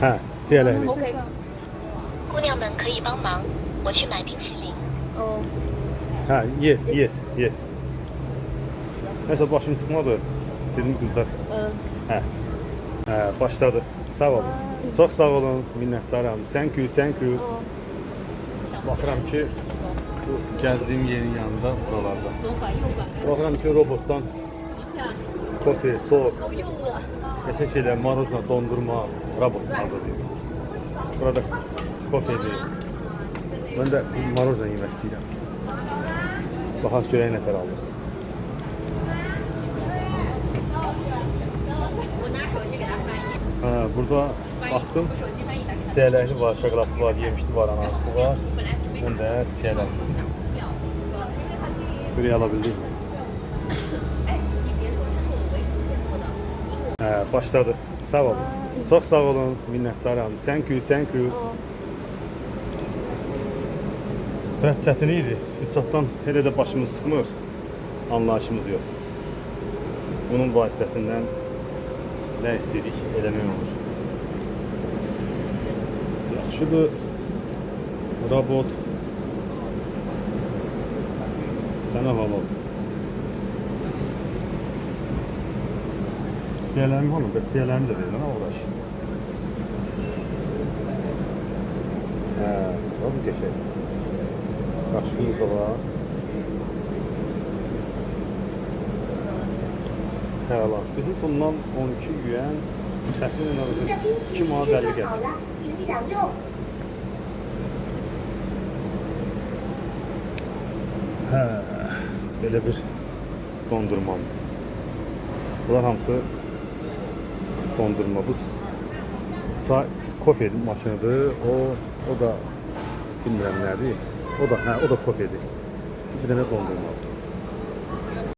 Ha, çiyələkli. OK。姑娘们可以帮忙，我去买冰淇淋。哦， Ha, yes. Nəsə başım çıxmadı. Dedim qızlar. Hə. Hə, başladı. Sağ olun. Çox sağ olun, minnətdaram. Thank you. Baxıram ki, bu gəzdiyim yerin yanında buralarda. 左拐右拐， Baxıram ki, robotdan 一下 kofe, soğuk, 够用了。 qəşəng şeylər, maruzla, dondurma, robot hazırlayır. Burada kofedir. Mən də maruzla yemək istəyirəm. Baxaq görək nə tər alır. 我拿手机给他翻译， Hə, burada 翻译， baxdım. 我手机翻译打给他。 Çiyələkli var, şokoladlı var, yemişli var, ananaslı var. 本来准备 Mən də çiyələklisi. 要， Biri ala bildik. 哎，你别说，这是我唯一见过的英文。 Hə, başladı. Sağ olun. Çox sağ olun, minnətdaram. Thank you. Biraz çətin idi. İçatdan elə də başımız çıxmır. Anlayışımız yox. Bunun vasitəsindən nə istəyirik eləmək olur. Yaxşıdır. Robot. Sənə halal. Çiyələrim hanım? Çiyələrim də verin, ha uğraş. Hə, bu qəşəng. Qaşqımız da var. Həla. Bizim bundan 12 yuan təxminən arası 2 manat 50 gəlir. 请享用。 Hə, belə bir dondurmamız. Bunlar hamısı dondurma. Bu kofe maşınıdır. O da bilmirəm nədir. O da kofedir. Bir dənə dondurma.